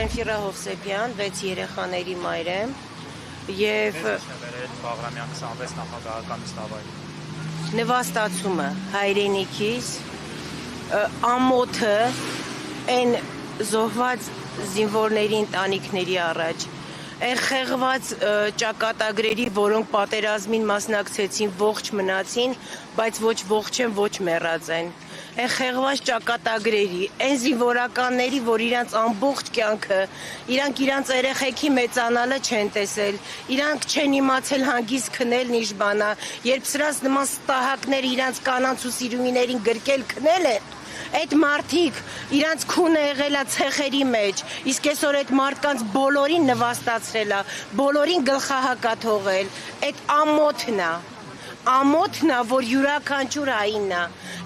Զենֆիրա Հովսեփյան, 6 երեխաների մայր եմ եւ Բաղրամյան 26 նախագահական նստավայր։ Նվաստացումը հայրենիքից ամոթը այն զոհված զինվորների ընտանիքների առաջ այն խեղված ճակատագրերի, որոնք պատերազմին մասնակցեցին, ողջ մնացին, բայց ոչ ողջ են, ոչ մեռած են։ Այն խեղված ճակատագրերի, այն զինվորականների, որ իրանց ամբողջ կյանքը, իրանց երեխեքի մեծանալը չեն տեսել, իրանք չեն իմացել հանգիստ քնելն իշխանա, երբ սրանց նման ստահակներ իրանց կանանց ու սիրունիներին գրկել քնել են, այդ մարդիկ իրանց քունը եղել է ցեխերի մեջ, իսկ այսօր այդ մարդկանց բոլորին նվաստացրել է, բոլորին գլխահակա թողել, այդ ամոթն է, որ յուրաքանչյուր հային է,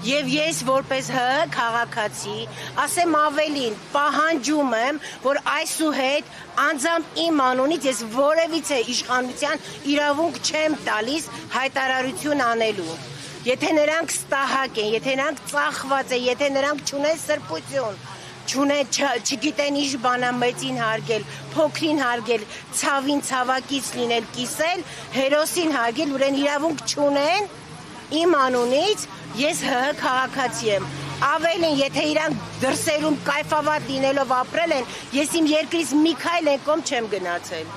եւ ես որպես ՀՀ քաղաքացի, ասեմ ավելին, պահանջում եմ, որ այսուհետ անձամբ իմ անունից ես որևիցե իշխանության իրավունք չեմ տալիս հայտարարություն անելու։ Եթե նրանք ստահակ են, եթե նրանք ծախված են, եթե նրանք չունեն սրբություն, չգիտեն ինչ բանա մեծին հարգել, փոքրին հարգել, ցավին ցավակից լինել, կիսել, հերոսին հարգել, ուրեն իրավունք չունեն, իմ անունից ես ՀՀ քաղաքացի եմ։ Ավելին, եթե իրանք դրսերում կայֆավատ լինելով ապրել են, ես իմ երկրից մի քայլ ենկոմ չեմ գնացել։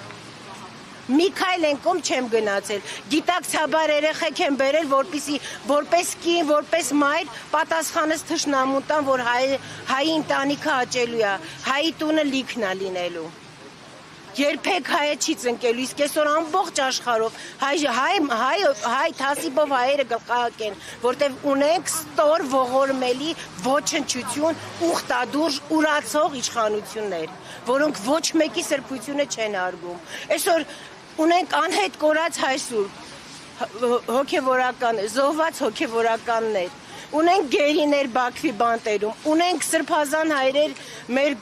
Մի քայլ ենկոմ չեմ գնացել, գիտակցաբար երեխեք եմ բերել, որպեսզի որպես կին, որպես մայր պատասխանս թշնամուն տան, որ հայի ընտանիքը հաճելու է, հայի տունը լիքն է լինելու։ Երբեք հայը չի ծնկելու, իսկ այսօր ամբողջ աշխարհով հայ թասիբով հայերը գլխահակ են, որտեվ ունենք ստոր ողորմելի ոչնչություն, ուխտադուրժ ուրացող իշխանություններ, որոնք ոչ մեկի սրբությունը չեն հարգում։ Այսօր ունենք անհետ կորած հայ սուրբ հոգևորական, զոհված հոգևորականներ, ունենք գերիներ Բաքվի բանտերում, ունենք սրբազան հայրեր մեր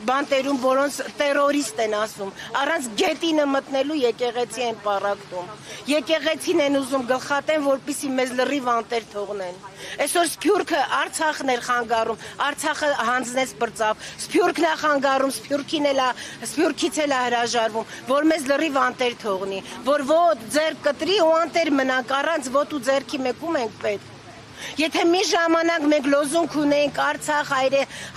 բանտերում, որոնց տերորիստ են ասում, առանց գետինը մտնելու եկեղեցի են պառակտում, եկեղեցին են ուզում գլխատեն, որպեսզի մեզ լրիվ անտեր թողնեն։ Այսօր Սփյուռքը Արցախն էր խանգարում, Արցախը հանձնեց բրծավ, Սփյուռքն է խանգարում, Սփյուռքից էլ է հրաժարվում, որ մեզ լրիվ անտեր թողնի, որ ոտք ձեռք կտրի ու անտեր մնանք, առանց ոտու ձեռքի մեկում ենք պետք։ Եթե մի ժամանակ մենք լոզունգ ունենք Արցախ,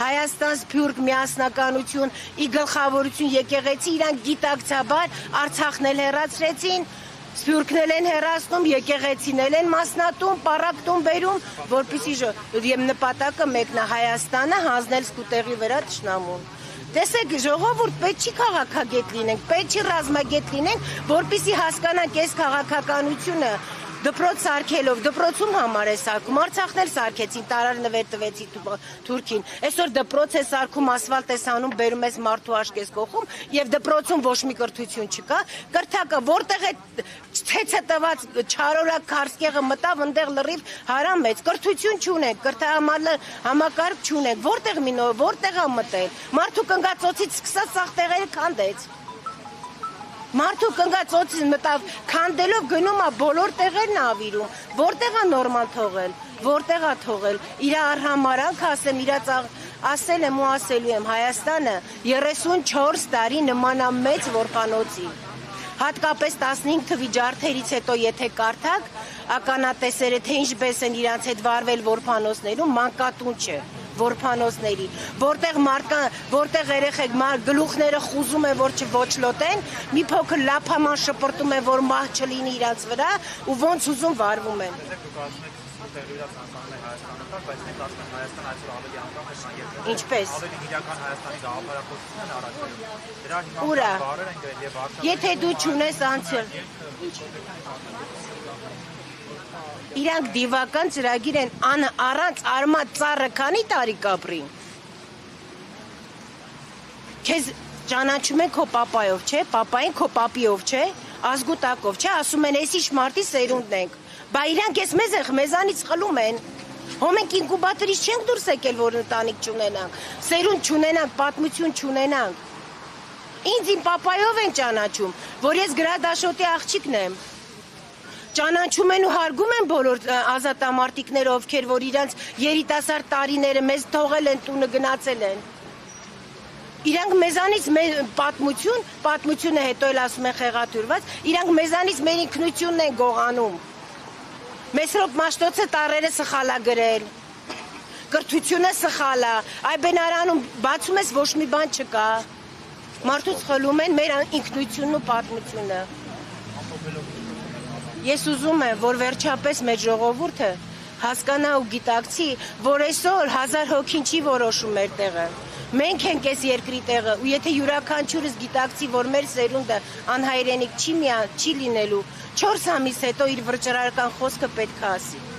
Հայաստան, Սփյուռք միասնականություն, ի գլխավորություն եկեղեցի, իրանք գիտակցաբար Արցախն էլ հեռացրեցին, Սփյուռքն էլ են հեռացնում, եկեղեցին էլ են մասնատում, պառակտում բերում, որպեսզի եւ նպատակը մեկն է Հայաստանը հանձնել սկուտեղի վրա թշնամուն։ Տեսեք, ժողովուրդ, պետք չի քաղաքագետ լինենք, պետք չի ռազմագետ լինենք, որպեսզի հասկանանք այս քաղաքականությունը դպրոց սարքելով, դպրոցում համար է սարքում, Արցախն էլ սարքեցին, տարար նվեր տվեցի Թուրքին, այսօր դպրոց է սարքում, ասվալտ է սանում, բերում ես մարդու աշկես կողում եւ դպրոցում ոչ մի կրթություն չկա, կրթակը որտեղ է ցեցը տված չարորակ քարսկեղը մտավ, այնտեղ լրիվ հարամեց, կրթություն չունենք, համակարգ չունենք, որտեղ է մտել, մարդու կնգածոցից սկսած սաղ տեղերը քանդեց։ Մարդու կնգած օծից մտավ, քանդելով գնում է բոլոր տեղերն ավիրում, որտեղ է նորմալ թողել, որտեղ է թողել, իր արհամարանք ասեմ, ասել եմ ու ասելու եմ, Հայաստանը 34 տարի նմանամեծ որբանոցի, հատկապես 15 թվի ջարդերից հետո եթե կարդաք, ականատեսերը թե ինչպես են իրանց հետ վարվել որբանոցներում, մանկատուն չէ։ Որբանոցների, որտեղ երեխեք գլուխները խուզում են, որ չոչլոտեն, մի փոքր լափաման շպրտում են, որ մահ չլինի իրանց վրա ու ոնց ուզում վարվում են։ Ինչպես։ Ուրա։ Եթե դու չունես անցյալ։ Իրանք դիվական ծրագիր են առանց արմատ ծառը քանի տարի կապրի։ Քեզ ճանաչում են քո պապայով, չէ, պապային քո պապիով, չէ, ազգուտակով, չէ, ասում են էս ինչ մարդի սերունդն ենք, բա իրանք էս մեզանից խլում են, հո մենք ինկուբատորից չենք դուրս եկել, որ ընտանիք չունենանք, սերունդ չունենանք, պատմություն չունենանք, ինձ իմ պապայով են ճանաչում, որ ես գրադաշոտի աղջիկն եմ, ճանաչում են ու հարգում են բոլոր ազատամարտիկները, ովքեր որ իրանց երիտասարդ տարիները մեզ թողել են տունը գնացել են։ Իրանք մեզանից պատմությունը հետո էլ ասում են խեղաթյուրված, իրանք մեզանից մեր ինքնությունն են գողանում։ Մեսրոպ Մաշտոցը տառերը սխալ է գրել, կրթությունը սխալ է, այ բենարանում բացում ես ոչ մի բան չկա։ Մարդուց խլում են մեր ինքնությունն ու պատմությունը։ Ես ուզում եմ, որ վերջապես մեր ժողովուրդը հասկանա ու գիտակցի, որ այսօր 1000 հոգին չի որոշում մեր տեղը։ Մենք ենք այս երկրի տեղը, ու եթե յուրաքանչյուրս գիտակցի, որ մեր սերունդը անհայրենիք չի լինելու, 4 ամիս հետո իր վճռարական խոսքը պետք է ասի։